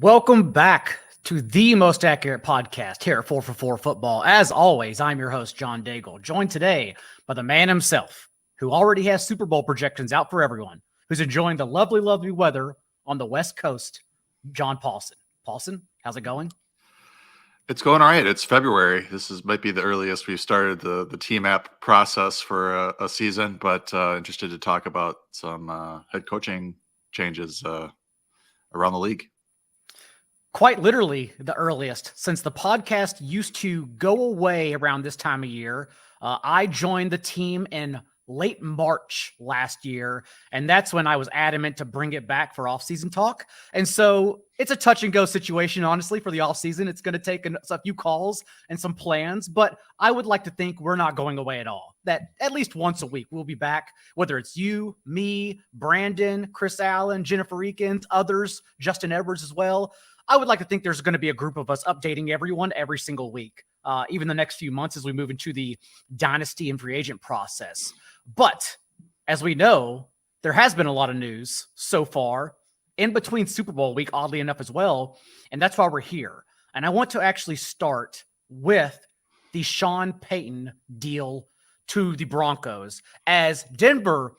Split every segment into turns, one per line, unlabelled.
Welcome back to the most accurate podcast here at 4for4 Football. As always, I'm your host, John Daigle, joined today by the man himself, who already has Super Bowl projections out for everyone, who's enjoying the lovely, lovely weather on the West Coast, John Paulsen. Paulsen, how's it going?
It's going all right. It's February. Might be the earliest we've started the TMAP process for a season, but interested to talk about some head coaching changes around the league.
Quite literally the earliest, since the podcast used to go away around this time of year. I joined the team in late March last year, and that's when I was adamant to bring it back for offseason talk. And so it's a touch and go situation, honestly, for the offseason. It's going to take a few calls and some plans, but I would like to think we're not going away at all. That at least once a week we'll be back, whether it's you, me, Brandon, Chris Allen, Jennifer Eakins, others, Justin Edwards as well. I would like to think there's going to be a group of us updating everyone every single week, even the next few months as we move into the dynasty and free agent process. But as we know, there has been a lot of news so far in between Super Bowl week, oddly enough as well, and that's why we're here. And I want to actually start with the Sean Payton deal to the Broncos, as Denver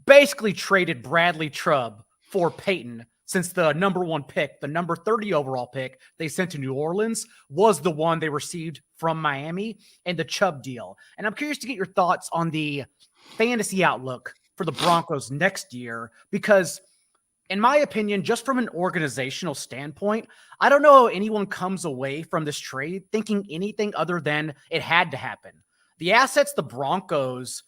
basically traded Bradley Chubb for Payton, since the number one pick, the number 30 overall pick they sent to New Orleans, was the one they received from Miami and the Chubb deal. And I'm curious to get your thoughts on the fantasy outlook for the Broncos next year, because in my opinion, just from an organizational standpoint, I don't know how anyone comes away from this trade thinking anything other than it had to happen. The assets the Broncos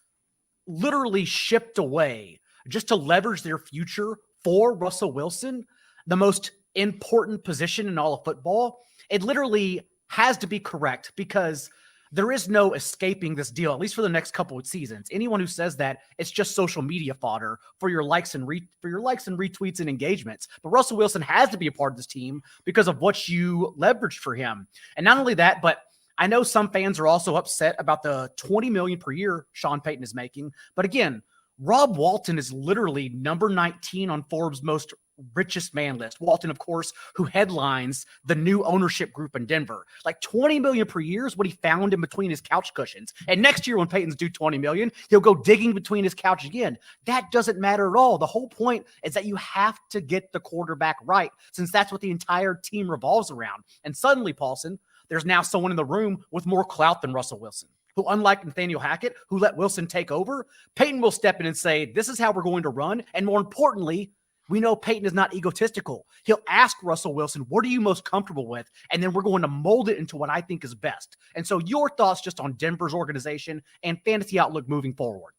literally shipped away just to leverage their future for Russell Wilson, the most important position in all of football, it literally has to be correct, because there is no escaping this deal, at least for the next couple of seasons. Anyone who says that, it's just social media fodder for your likes and retweets and engagements. But Russell Wilson has to be a part of this team because of what you leveraged for him. And not only that, but I know some fans are also upset about the $20 million per year Sean Payton is making. But again, Rob Walton is literally number 19 on Forbes' most richest man list. Walton, of course, who headlines the new ownership group in Denver. Like $20 million per year is what he found in between his couch cushions. And next year when Payton's due $20 million, he'll go digging between his couch again. That doesn't matter at all. The whole point is that you have to get the quarterback right, since that's what the entire team revolves around. And suddenly, Paulsen, there's now someone in the room with more clout than Russell Wilson, who, unlike Nathaniel Hackett, who let Wilson take over, Payton will step in and say, this is how we're going to run. And more importantly, we know Payton is not egotistical. He'll ask Russell Wilson, what are you most comfortable with? And then we're going to mold it into what I think is best. And so your thoughts just on Denver's organization and fantasy outlook moving forward.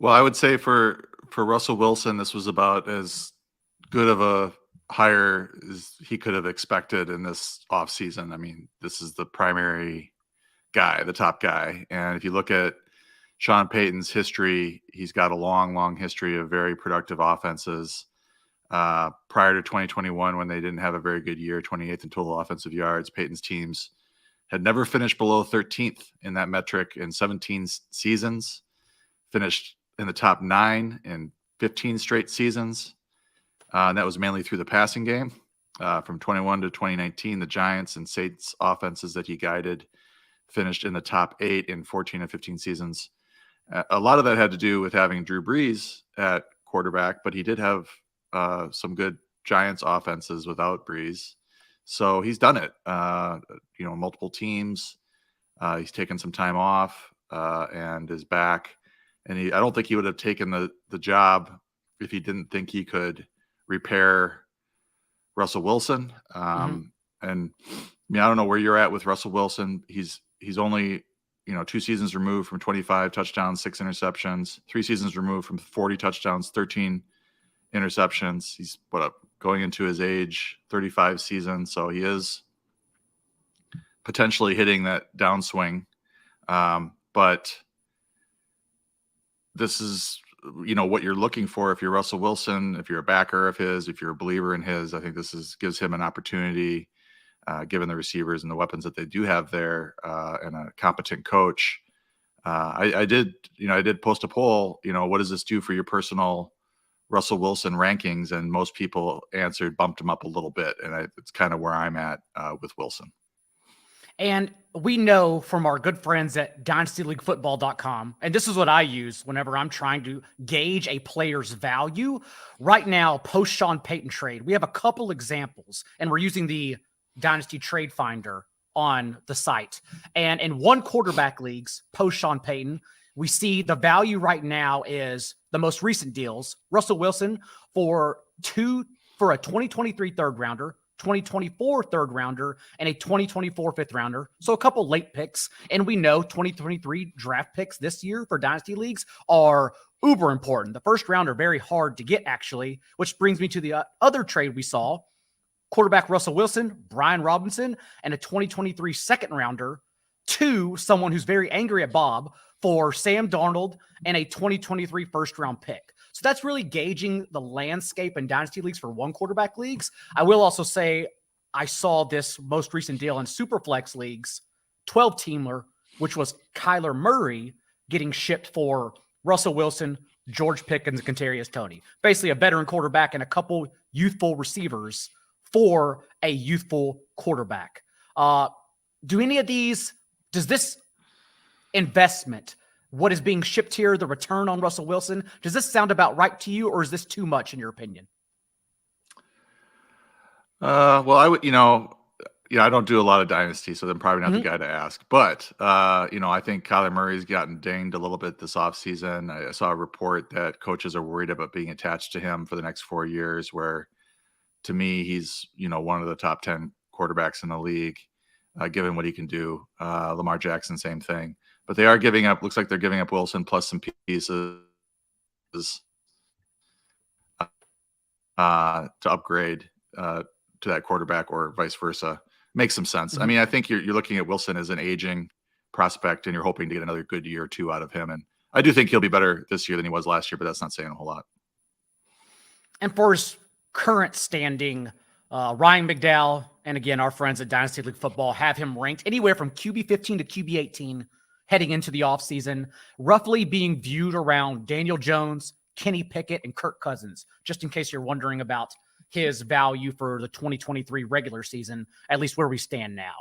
Well, I would say for Russell Wilson, this was about as good of a hire as he could have expected in this offseason. I mean, this is the primary guy, the top guy. And if you look at Sean Payton's history, he's got a long history of very productive offenses. Prior to 2021, when they didn't have a very good year, 28th in total offensive yards, Payton's teams had never finished below 13th in that metric in 17 seasons, finished in the top 9 in 15 straight seasons. And that was mainly through the passing game. From 21 to 2019, the Giants and Saints offenses that he guided finished in the top 8 in 14 and 15 seasons. A lot of that had to do with having Drew Brees at quarterback, but he did have some good Giants offenses without Brees. So he's done it, multiple teams. He's taken some time off and is back. And I don't think he would have taken the job if he didn't think he could repair Russell Wilson. And I mean, I don't know where you're at with Russell Wilson. He's only, 2 seasons removed from 25 touchdowns, 6 interceptions, 3 seasons removed from 40 touchdowns, 13 interceptions. He's going into his age 35 season. So he is potentially hitting that downswing. But this is, what you're looking for if you're Russell Wilson, if you're a backer of his, if you're a believer in his. I think this gives him an opportunity, given the receivers and the weapons that they do have there, and a competent coach. I did post a poll, what does this do for your personal Russell Wilson rankings, and most people answered bumped him up a little bit. And it's kind of where I'm at with Wilson.
And we know from our good friends at dynastyleaguefootball.com, and this is what I use whenever I'm trying to gauge a player's value. Right now, post Sean Payton trade, we have a couple examples, and we're using the Dynasty Trade Finder on the site. And in one quarterback leagues, post Sean Payton, we see the value right now is the most recent deals. Russell Wilson for a 2023 third rounder, 2024 third rounder, and a 2024 fifth rounder. So a couple late picks. And we know 2023 draft picks this year for dynasty leagues are uber important. The first round are very hard to get, actually, which brings me to the other trade we saw. Quarterback Russell Wilson, Brian Robinson, and a 2023 second rounder to someone who's very angry at Bob for Sam Darnold and a 2023 first round pick. So that's really gauging the landscape in dynasty leagues for one quarterback leagues. I will also say I saw this most recent deal in Superflex leagues, 12-teamer, which was Kyler Murray getting shipped for Russell Wilson, George Pickens, and Kadarius Toney. Basically a veteran quarterback and a couple youthful receivers for a youthful quarterback. Do any of these, does this investment, what is being shipped here, the return on Russell Wilson, does this sound about right to you, or is this too much in your opinion?
Well, I would, I don't do a lot of dynasty, so I'm probably not the guy to ask. But, I think Kyler Murray's gotten dinged a little bit this offseason. I saw a report that coaches are worried about being attached to him for the next 4 years, where to me, he's, one of the top 10 quarterbacks in the league, given what he can do. Lamar Jackson, same thing. But they are giving up, looks like they're giving up Wilson plus some pieces to upgrade to that quarterback, or vice versa. Makes some sense. I mean, I think you're looking at Wilson as an aging prospect, and you're hoping to get another good year or two out of him. And I do think he'll be better this year than he was last year, but that's not saying a whole lot.
And for his current standing, Ryan McDowell, and again, our friends at Dynasty League Football have him ranked anywhere from QB 15 to QB 18 heading into the offseason, roughly being viewed around Daniel Jones, Kenny Pickett, and Kirk Cousins, just in case you're wondering about his value for the 2023 regular season, at least where we stand now.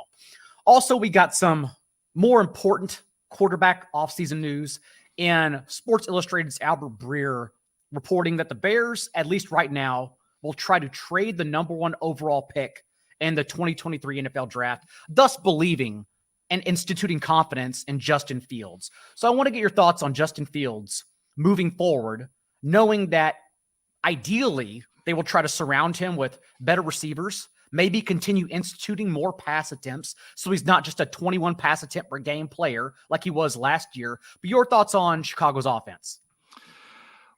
Also, we got some more important quarterback offseason news in Sports Illustrated's Albert Breer reporting that the Bears, at least right now, will try to trade the number 1 overall pick in the 2023 NFL draft, thus believing and instituting confidence in Justin Fields. So I want to get your thoughts on Justin Fields moving forward, knowing that ideally they will try to surround him with better receivers, maybe continue instituting more pass attempts so he's not just a 21 pass attempt per game player like he was last year. But your thoughts on Chicago's offense?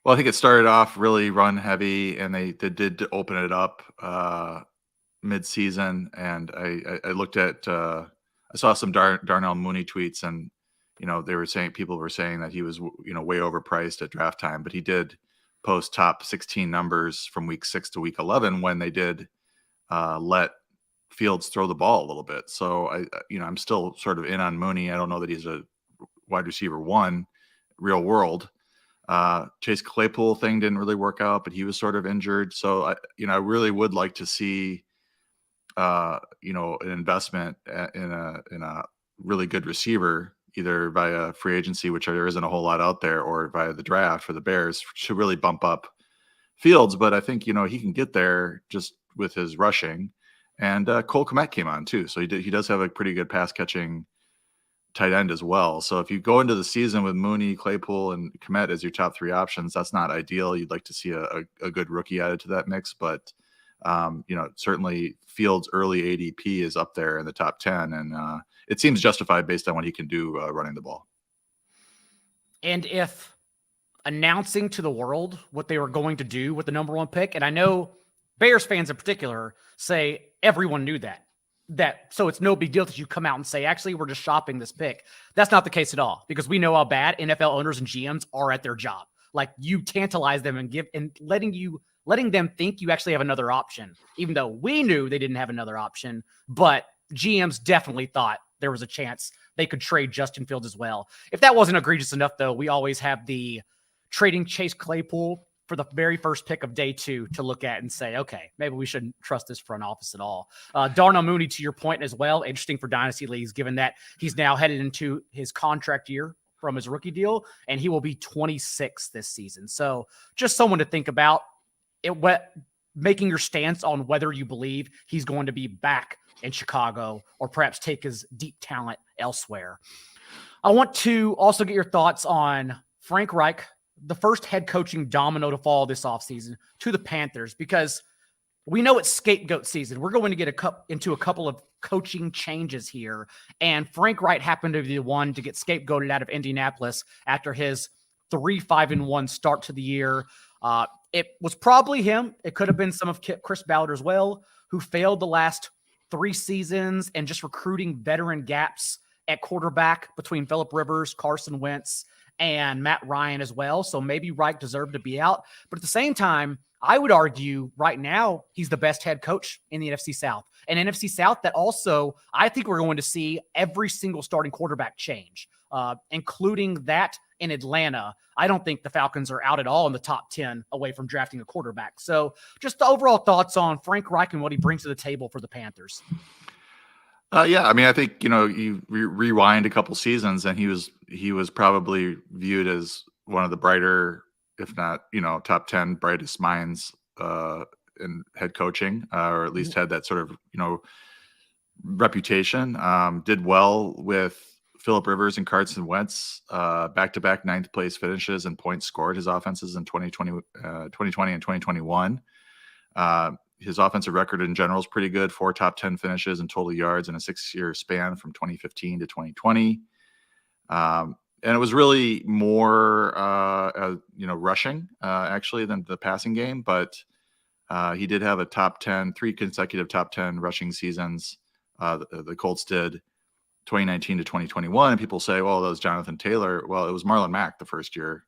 Well, I think it started off really run heavy, and they did open it up mid-season. And I looked at I saw some Darnell Mooney tweets, and people were saying that he was way overpriced at draft time, but he did post top 16 numbers from week 6 to week 11 when they did let Fields throw the ball a little bit. So I'm still sort of in on Mooney. I don't know that he's a wide receiver 1 real world. Chase Claypool thing didn't really work out, but he was sort of injured. So I really would like to see an investment in a really good receiver, either via free agency, which there isn't a whole lot out there, or via the draft for the Bears, to really bump up Fields. But I think, he can get there just with his rushing. And Cole Kmet came on too. So he does have a pretty good pass catching tight end as well. So if you go into the season with Mooney, Claypool, and Kmet as your top 3 options, that's not ideal. You'd like to see a good rookie added to that mix. But, certainly Fields' early ADP is up there in the top 10. And it seems justified based on what he can do running the ball.
And if announcing to the world what they were going to do with the number 1 pick, and I know Bears fans in particular say everyone knew that, so it's no big deal that you come out and say, actually, we're just shopping this pick. That's not the case at all, because we know how bad NFL owners and GMs are at their job. Like, you tantalize them and letting them think you actually have another option, even though we knew they didn't have another option. But GMs definitely thought there was a chance they could trade Justin Fields as well. If that wasn't egregious enough, though, we always have the trading Chase Claypool for the very first pick of day 2 to look at and say, okay, maybe we shouldn't trust this front office at all. Darnell Mooney, to your point as well, interesting for dynasty leagues, given that he's now headed into his contract year from his rookie deal, and he will be 26 this season. So just someone to think about making your stance on whether you believe he's going to be back in Chicago or perhaps take his deep talent elsewhere. I want to also get your thoughts on Frank Reich, the first head coaching domino to fall this offseason to the Panthers, because we know it's scapegoat season. We're going to get into a couple of coaching changes here. And Frank Reich happened to be the one to get scapegoated out of Indianapolis after his 3-5-1 start to the year. It was probably him. It could have been some of Chris Ballard as well, who failed the last 3 seasons and just recruiting veteran gaps at quarterback between Phillip Rivers, Carson Wentz, and Matt Ryan as well. So maybe Reich deserved to be out. But at the same time, I would argue right now he's the best head coach in the NFC South. And NFC South that also, I think we're going to see every single starting quarterback change, including that in Atlanta. I don't think the Falcons are out at all in the top 10 away from drafting a quarterback. So just the overall thoughts on Frank Reich and what he brings to the table for the Panthers.
Yeah, I mean, I think, you rewind a couple seasons and he was probably viewed as one of the brighter, if not, top 10 brightest minds in head coaching, or at least had that sort of, reputation. Did well with Phillip Rivers and Carson Wentz, back-to-back 9th place finishes and points scored. His offenses in 2020 and 2021. His offensive record in general is pretty good. 4 top 10 finishes in total yards in a 6-year span from 2015 to 2020. And it was really more, rushing actually than the passing game. But he did have a 3 consecutive top 10 rushing seasons. The Colts did 2019 to 2021. And people say, well, that was Jonathan Taylor. Well, it was Marlon Mack the first year.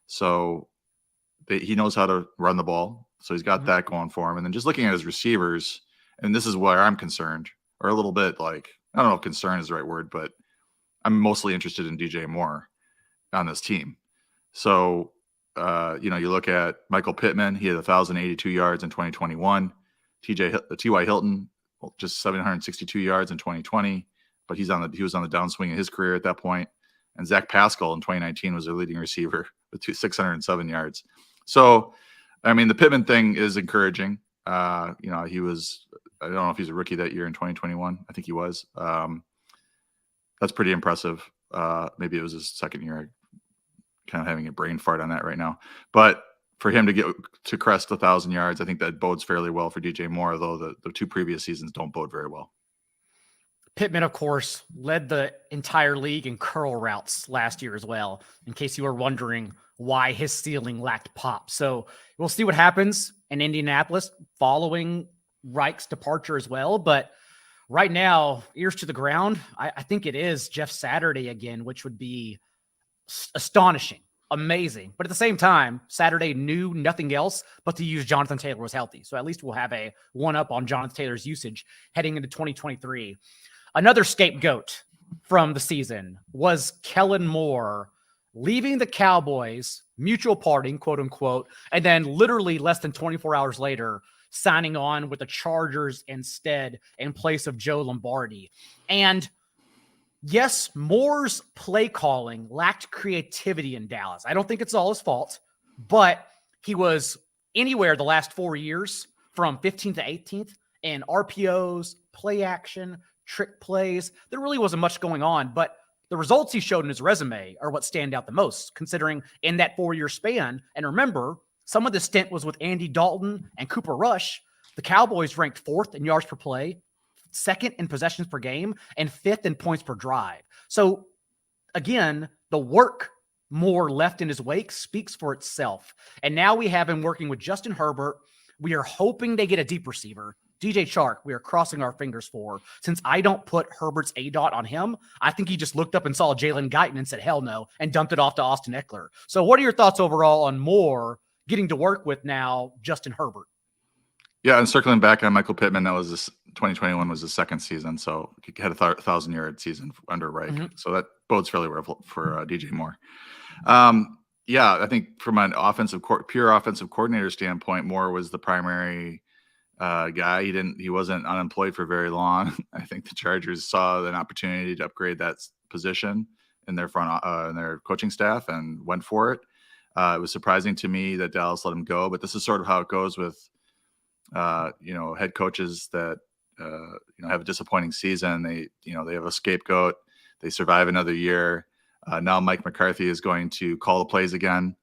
So he knows how to run the ball. So he's got that going for him. And then just looking at his receivers, and this is where I'm concerned, or a little bit like, I don't know if concern is the right word, but I'm mostly interested in DJ Moore on this team. So, you look at Michael Pittman, he had 1,082 yards in 2021. T.Y. Hilton, just 762 yards in 2020, but he was on the downswing of his career at that point. And Zach Pascal in 2019 was their leading receiver with 607 yards. So, I mean, the Pittman thing is encouraging. He was, I don't know if he's a rookie that year in 2021. I think he was. That's pretty impressive. Maybe it was his second year. Kind of having a brain fart on that right now. But for him to get to crest 1,000 yards, I think that bodes fairly well for DJ Moore, though the 2 previous seasons don't bode very well.
Pittman, of course, led the entire league in curl routes last year as well, in case you were wondering why his ceiling lacked pop. So we'll see what happens in Indianapolis following Reich's departure as well. But right now, ears to the ground, I think it is Jeff Saturday again, which would be astonishing, amazing. But at the same time, Saturday knew nothing else but to use Jonathan Taylor was healthy. So at least we'll have a one-up on Jonathan Taylor's usage heading into 2023. Another scapegoat from the season was Kellen Moore leaving the Cowboys, mutual parting, quote unquote, and then literally less than 24 hours later, signing on with the Chargers instead in place of Joe Lombardi. And yes, Moore's play calling lacked creativity in Dallas. I don't think it's all his fault, but he was anywhere the last 4 years from 15th to 18th in RPOs, play action, trick plays. There really wasn't much going on, but the results he showed in his resume are what stand out the most, considering in that 4-year span. And remember, some of the stint was with Andy Dalton and Cooper Rush. The Cowboys ranked 4th in yards per play, 2nd in possessions per game, and 5th in points per drive. So again, the work Moore left in his wake speaks for itself. And now we have him working with Justin Herbert. We are hoping they get a deep receiver. DJ Chark, we are crossing our fingers for. Since I don't put Herbert's ADOT on him, I think he just looked up and saw Jalen Guyton and said, hell no, and dumped it off to Austin Eckler. So what are your thoughts overall on Moore getting to work with now Justin Herbert?
Yeah, and circling back on Michael Pittman, that was 2021 was his 2nd season, so he had a 1,000-yard season under Reich. Mm-hmm. So that bodes fairly well for DJ Moore. Yeah, I think from an pure offensive coordinator standpoint, Moore was the primary guy. He wasn't unemployed for very long. I think the Chargers saw an opportunity to upgrade that position in their in their coaching staff and went for it. It was surprising to me that Dallas let him go, but this is sort of how it goes with head coaches that have a disappointing season. They have a scapegoat. They survive another year. Now Mike McCarthy is going to call the plays again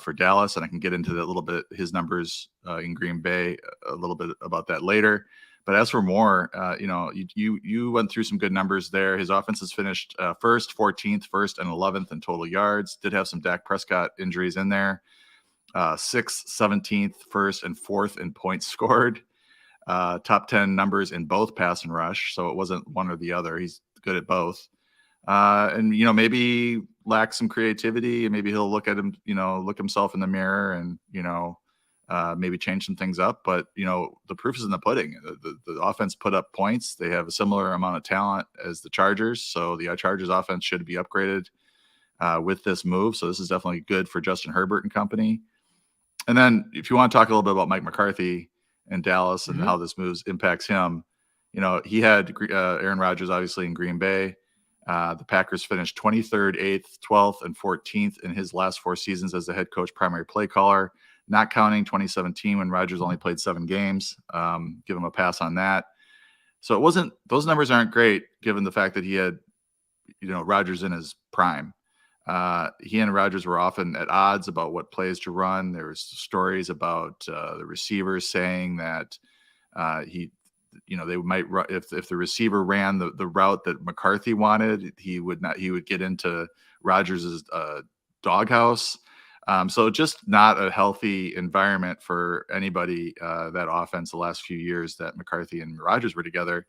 for Dallas, and I can get into a little bit his numbers in Green Bay a little bit about that later. But as for Moore, you went through some good numbers there. His offense has finished first, 14th, first, and 11th in total yards. Did have some Dak Prescott injuries in there. 6th, 17th, first, and fourth in points scored. Top 10 numbers in both pass and rush, so it wasn't one or the other. He's good at both. And maybe lacks some creativity, and maybe he'll look himself in the mirror and maybe change some things up. But the proof is in the pudding. The offense put up points. They have a similar amount of talent as the Chargers, so the Chargers offense should be upgraded with this move. So this is definitely good for Justin Herbert and company. And then if you want to talk a little bit about Mike McCarthy and Dallas and how this move impacts him, he had Aaron Rodgers obviously in Green Bay. The Packers finished 23rd, 8th, 12th, and 14th in his last 4 seasons as the head coach, primary play caller, not counting 2017 when Rodgers only played 7 games. Give him a pass on that. So those numbers aren't great given the fact that he had, Rodgers in his prime. He and Rodgers were often at odds about what plays to run. There was stories about the receivers saying that they might run, if the receiver ran the route that McCarthy wanted, he would get into Rodgers's doghouse. So just not a healthy environment for anybody, that offense the last few years that McCarthy and Rodgers were together.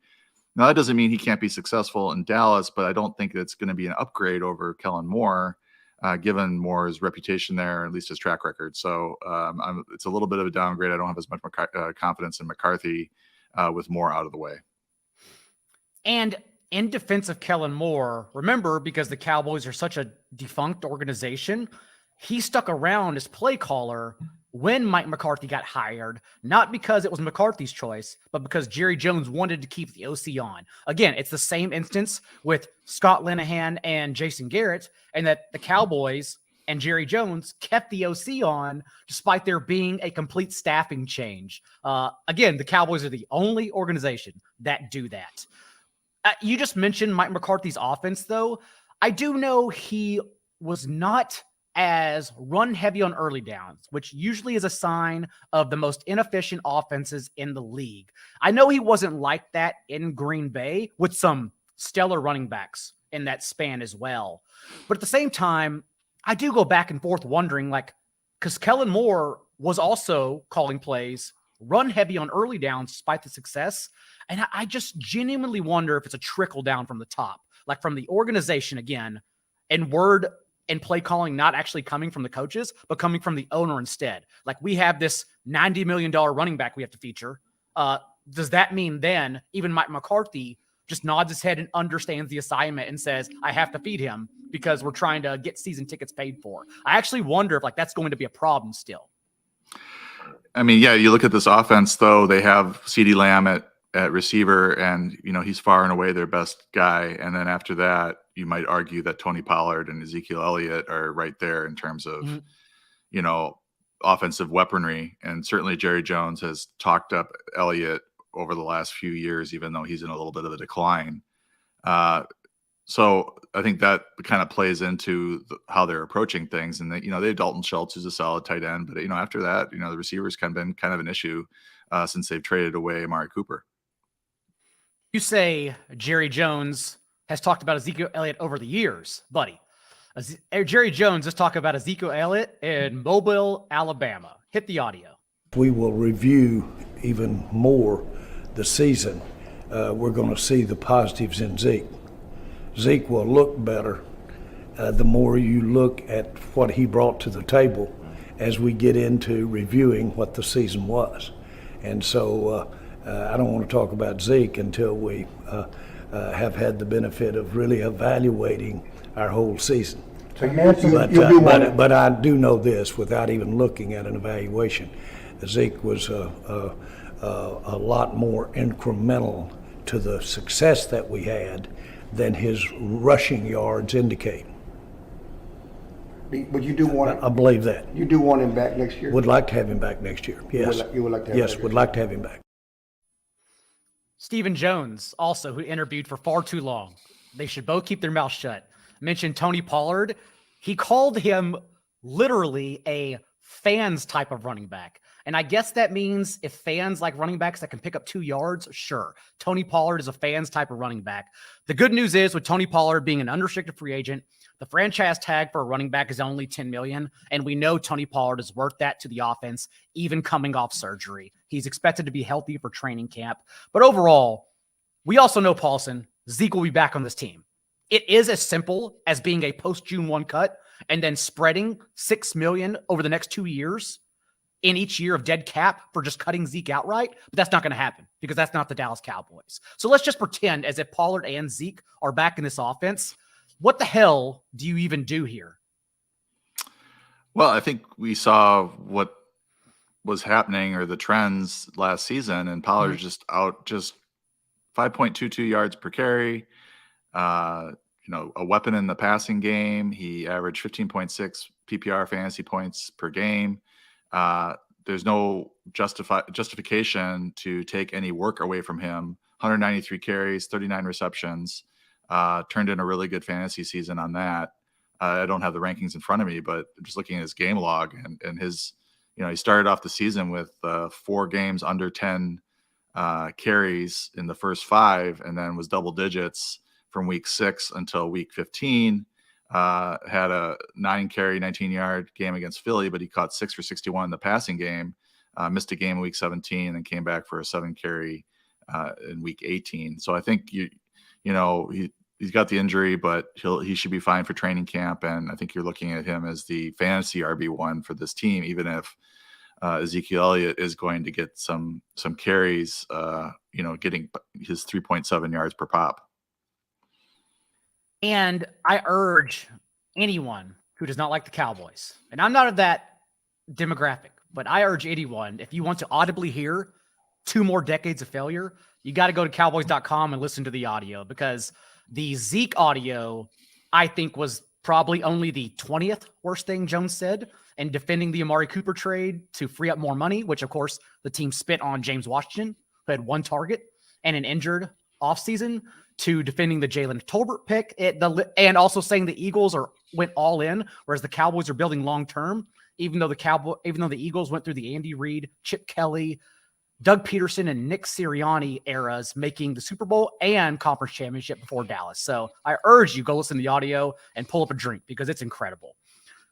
Now, that doesn't mean he can't be successful in Dallas, but I don't think it's going to be an upgrade over Kellen Moore, given Moore's reputation there, or at least his track record. So it's a little bit of a downgrade. I don't have as much confidence in McCarthy with Moore out of the way.
And in defense of Kellen Moore, remember, because the Cowboys are such a defunct organization, he stuck around as play caller when Mike McCarthy got hired, not because it was McCarthy's choice, but because Jerry Jones wanted to keep the OC on. Again, it's the same instance with Scott Linehan and Jason Garrett, and that the Cowboys and Jerry Jones kept the OC on despite there being a complete staffing change. Again, the Cowboys are the only organization that do that. You just mentioned Mike McCarthy's offense, though. I do know he was not as run heavy on early downs, which usually is a sign of the most inefficient offenses in the league. I know he wasn't like that in Green Bay with some stellar running backs in that span as well. But at the same time, I do go back and forth wondering, because Kellen Moore was also calling plays run heavy on early downs despite the success. And I just genuinely wonder if it's a trickle down from the top, like from the organization again, and word and play calling not actually coming from the coaches, but coming from the owner instead. Like, we have this $90 million running back we have to feature. Does that mean then even Mike McCarthy just nods his head and understands the assignment and says, I have to feed him because we're trying to get season tickets paid for? I actually wonder if that's going to be a problem still.
I mean, yeah, you look at this offense, though, they have CeeDee Lamb at receiver, and he's far and away their best guy. And then after that, you might argue that Tony Pollard and Ezekiel Elliott are right there in terms of offensive weaponry. And certainly Jerry Jones has talked up Elliott over the last few years, even though he's in a little bit of a decline. So I think that kind of plays into how they're approaching things. And they have Dalton Schultz, who's a solid tight end, but after that, the receivers kind of an issue since they've traded away Amari Cooper.
You say Jerry Jones has talked about Ezekiel Elliott over the years, buddy. Jerry Jones just talked about Ezekiel Elliott in Mobile, Alabama. Hit the audio.
We will review even more the season. We're going to see the positives in Zeke. Zeke will look better the more you look at what he brought to the table as we get into reviewing what the season was. And so I don't want to talk about Zeke until we have had the benefit of really evaluating our whole season.
So you'll do more.
But I do know this, without even looking at an evaluation, Zeke was a lot more incremental to the success that we had than his rushing yards indicate.
But you do want
I believe that.
You do want him back next year?
Would like to have him back next year. Yes.
You would like to have him
Yes,
back
would
next
like to have him back.
Stephen Jones, also, who interviewed for far too long. They should both keep their mouth shut. Mentioned Tony Pollard. He called him literally a fans type of running back. And I guess that means if fans like running backs that can pick up 2 yards, sure. Tony Pollard is a fans type of running back. The good news is with Tony Pollard being an unrestricted free agent, the franchise tag for a running back is only $10 million. And we know Tony Pollard is worth that to the offense, even coming off surgery. He's expected to be healthy for training camp. But overall, we also know Paulsen, Zeke will be back on this team. It is as simple as being a post-June 1 cut and then spreading $6 million over the next 2 years in each year of dead cap for just cutting Zeke outright. But that's not going to happen because that's not the Dallas Cowboys. So let's just pretend as if Pollard and Zeke are back in this offense. What the hell do you even do here?
Well, I think we saw what was happening or the trends last season, and Pollard's just 5.22 yards per carry. A weapon in the passing game. He averaged 15.6 PPR fantasy points per game. There's no justification to take any work away from him. 193 carries, 39 receptions. Turned in a really good fantasy season on that. I don't have the rankings in front of me, but just looking at his game log and his, he started off the season with 4 games under 10 carries in the first 5, and then was double digits from week 6 until week 15. Had a 9-carry, 19-yard game against Philly, but he caught 6 for 61 in the passing game. Missed a game in week 17 and came back for a 7-carry in week 18. So I think he's got the injury, but he should be fine for training camp. And I think you're looking at him as the fantasy RB1 for this team, even if Ezekiel Elliott is going to get some carries, getting his 3.7 yards per pop.
And I urge anyone who does not like the Cowboys, and I'm not of that demographic, but I urge anyone, if you want to audibly hear 2 more decades of failure, you got to go to cowboys.com and listen to the audio, because the Zeke audio, I think, was probably only the 20th worst thing Jones said, and defending the Amari Cooper trade to free up more money, which of course the team spent on James Washington, who had 1 target and an injured offseason, to defending the Jalen Tolbert pick, and also saying the Eagles went all in, whereas the Cowboys are building long term. Even though the Eagles went through the Andy Reid, Chip Kelly, Doug Peterson, and Nick Sirianni eras, making the Super Bowl and conference championship before Dallas. So I urge you, go listen to the audio and pull up a drink, because it's incredible.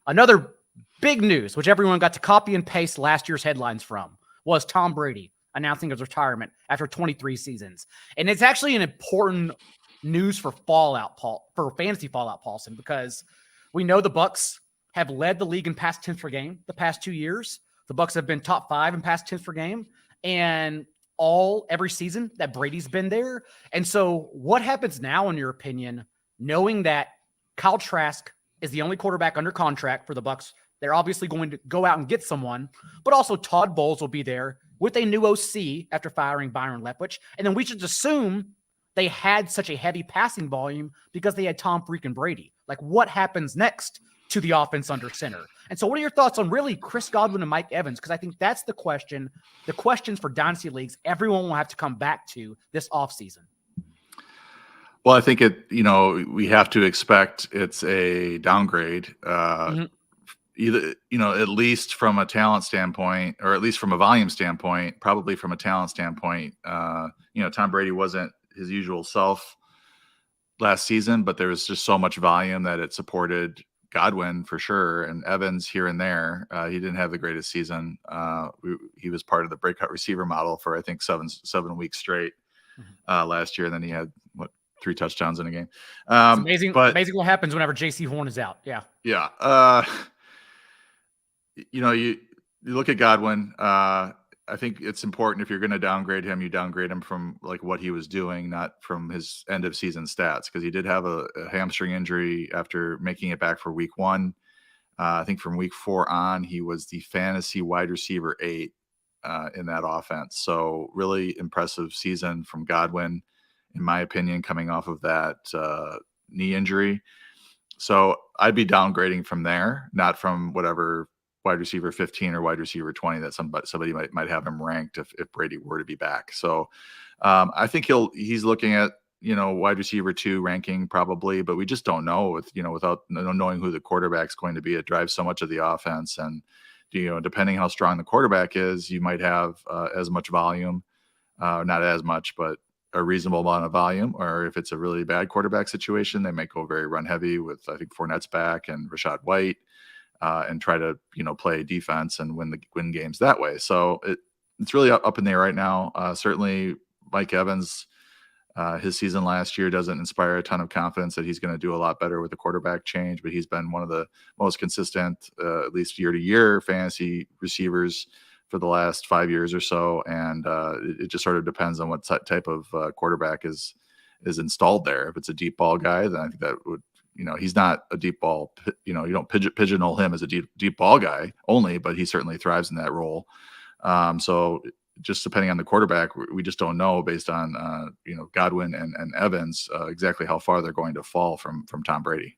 Another big news, which everyone got to copy and paste last year's headlines from, was Tom Brady announcing his retirement after 23 seasons. And it's actually an important news for fantasy fallout, Paulsen, because we know the Bucs have led the league in pass attempts per game the past 2 years. The Bucs have been top 5 in pass attempts per game, and every season that Brady's been there. And so what happens now, in your opinion, knowing that Kyle Trask is the only quarterback under contract for the Bucs? They're obviously going to go out and get someone, but also Todd Bowles will be there with a new OC after firing Byron Leftwich. And then we should assume they had such a heavy passing volume because they had Tom freaking Brady. Like, what happens next to the offense under center? And so what are your thoughts on really Chris Godwin and Mike Evans? Because I think that's the question. The questions for dynasty leagues, everyone will have to come back to this offseason.
Well, I think we have to expect it's a downgrade. Either, at least from a talent standpoint, or at least from a volume standpoint, probably from a talent standpoint. Tom Brady wasn't his usual self last season, but there was just so much volume that it supported Godwin for sure, and Evans here and there. He didn't have the greatest season. He was part of the breakout receiver model for, I think, seven weeks straight last year. And then he had 3 touchdowns in a game.
It's amazing what happens whenever JC Horn is out. Yeah.
Yeah. You look at Godwin. I I think it's important if you're going to downgrade him, you downgrade him from like what he was doing, not from his end of season stats, because he did have a hamstring injury after making it back for week 1. I think from week 4 on, he was the fantasy wide receiver 8 in that offense. So really impressive season from Godwin, in my opinion, coming off of that knee injury. So I'd be downgrading from there, not from whatever wide receiver 15 or wide receiver 20 that somebody might have him ranked if Brady were to be back. So I think he's looking at, wide receiver 2 ranking probably, but we just don't know without knowing who the quarterback's going to be. It drives so much of the offense, and depending how strong the quarterback is, you might have as much volume, not as much, but a reasonable amount of volume. Or if it's a really bad quarterback situation, they might go very run heavy with, I think, Fournette's back and Rashad White, and try to play defense and win games that way. So it's really up in the air right now. Certainly Mike Evans, his season last year doesn't inspire a ton of confidence that he's going to do a lot better with the quarterback change, but he's been one of the most consistent, at least year to year, fantasy receivers for the last 5 years or so. And it just sort of depends on what type of quarterback is installed there. If it's a deep ball guy, then I think that would, he's not a deep ball, you don't pigeonhole him as a deep ball guy only, but he certainly thrives in that role. So just depending on the quarterback, we just don't know based on, Godwin and Evans, exactly how far they're going to fall from Tom Brady.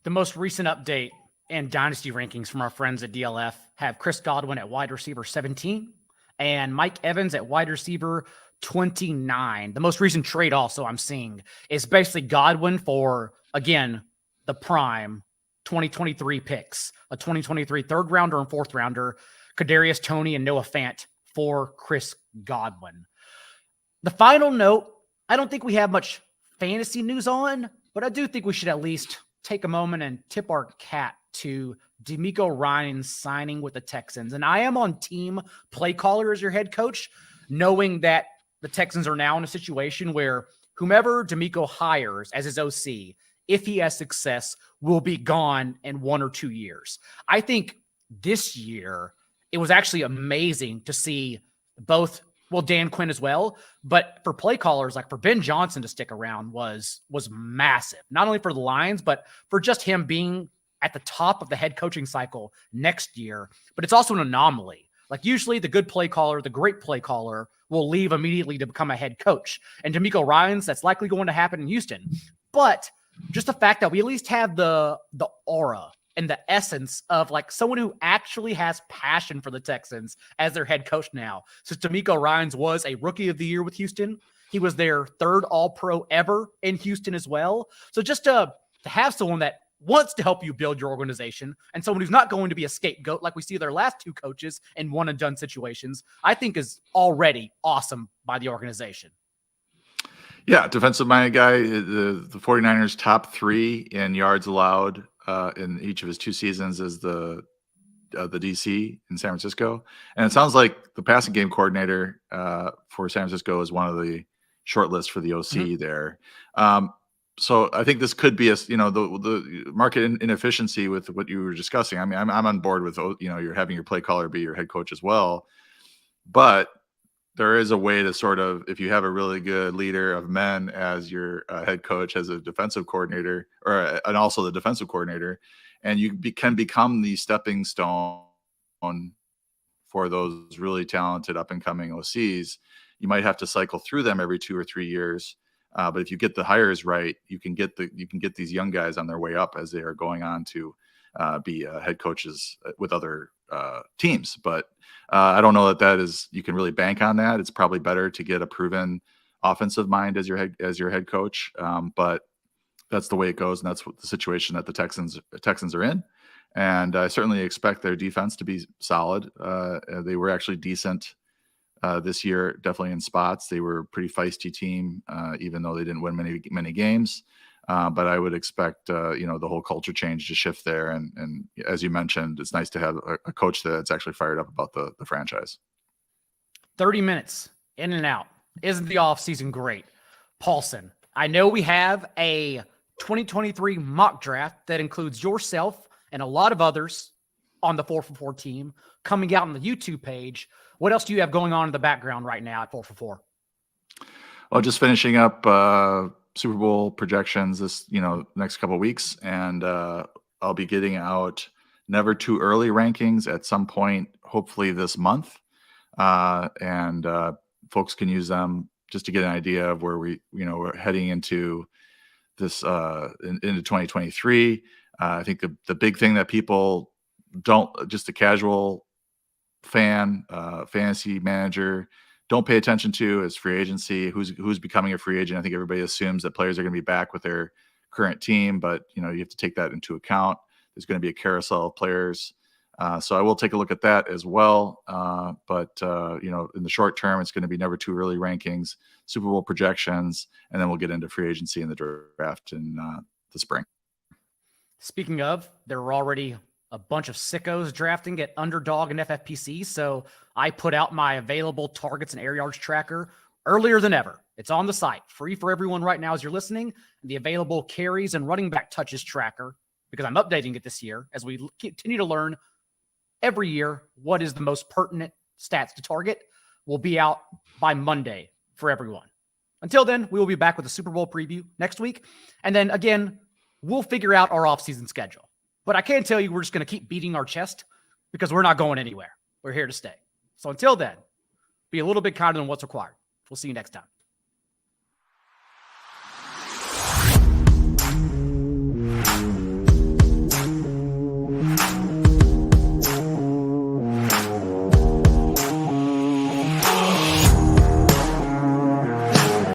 The most recent update and dynasty rankings from our friends at DLF have Chris Godwin at wide receiver 17 and Mike Evans at wide receiver 29. The most recent trade also I'm seeing is basically Godwin for, again, the prime 2023 picks, a 2023 third rounder and fourth rounder, Kadarius Toney and Noah Fant for Chris Godwin. The final note, I don't think we have much fantasy news on, but I do think we should at least take a moment and tip our cap to DeMeco Ryans signing with the Texans. And I am on team play caller as your head coach, knowing that the Texans are now in a situation where whomever DeMeco hires as his OC, if he has success, will be gone in 1 or 2 years. I think this year it was actually amazing to see both, Dan Quinn as well, but for play callers, like for Ben Johnson to stick around was massive, not only for the Lions, but for just him being at the top of the head coaching cycle next year. But it's also an anomaly. Like usually the good play caller, the great play caller will leave immediately to become a head coach. And DeMeco Ryans, that's likely going to happen in Houston. But just the fact that we at least have the aura and the essence of like someone who actually has passion for the Texans as their head coach now. So DeMeco Ryans was a rookie of the year with Houston. He was their third All-Pro ever in Houston as well. So just to have someone that wants to help you build your organization and someone who's not going to be a scapegoat like we see their last 2 coaches in one and done situations, I think is already awesome by the organization.
Yeah, defensive-minded guy. The 49ers top 3 in yards allowed in each of his 2 seasons as the DC in San Francisco. And it sounds like the passing game coordinator for San Francisco is one of the short lists for the OC there. So I think this could be the market inefficiency with what you were discussing. I mean, I'm on board with, you're having your play caller be your head coach as well, but there is a way to sort of, if you have a really good leader of men as your head coach, as a defensive coordinator, and also the defensive coordinator, and you can become the stepping stone for those really talented up and coming OCs. You might have to cycle through them every 2 or 3 years. But if you get the hires right, you can get these young guys on their way up as they are going on to be head coaches with other teams. But I don't know that is, you can really bank on that. It's probably better to get a proven offensive mind as your head coach. But that's the way it goes, and that's what the situation that the Texans are in. And I certainly expect their defense to be solid. They were actually decent this year, definitely in spots. They were a pretty feisty team, even though they didn't win many games. But I would expect, the whole culture change to shift there. And as you mentioned, it's nice to have a coach that's actually fired up about the franchise.
30 minutes in and out. Isn't the offseason great? Paulsen, I know we have a 2023 mock draft that includes yourself and a lot of others on the 4for4 team coming out on the YouTube page. What else do you have going on in the background right now at 4 for 4?
Well, just finishing up Super Bowl projections this, next couple of weeks, and I'll be getting out never too early rankings at some point, hopefully this month, and folks can use them just to get an idea of where we're heading into this into 2023. I think the big thing that people don't, just a casual fan, fantasy manager, don't pay attention to is free agency. Who's becoming a free agent? I think everybody assumes that players are going to be back with their current team, but you have to take that into account. There's going to be a carousel of players, so I will take a look at that as well. But in the short term, it's going to be never too early rankings, Super Bowl projections, and then we'll get into free agency and the draft in the spring.
Speaking of, there were already a bunch of sickos drafting at Underdog and FFPC, so I put out my available targets and air yards tracker earlier than ever. It's on the site, free for everyone right now as you're listening. And the available carries and running back touches tracker, because I'm updating it this year as we continue to learn every year what is the most pertinent stats to target, will be out by Monday for everyone. Until then, we will be back with a Super Bowl preview next week. And then again, we'll figure out our offseason schedule. But I can tell you we're just going to keep beating our chest because we're not going anywhere. We're here to stay. So until then, be a little bit kinder than what's required. We'll see you next time.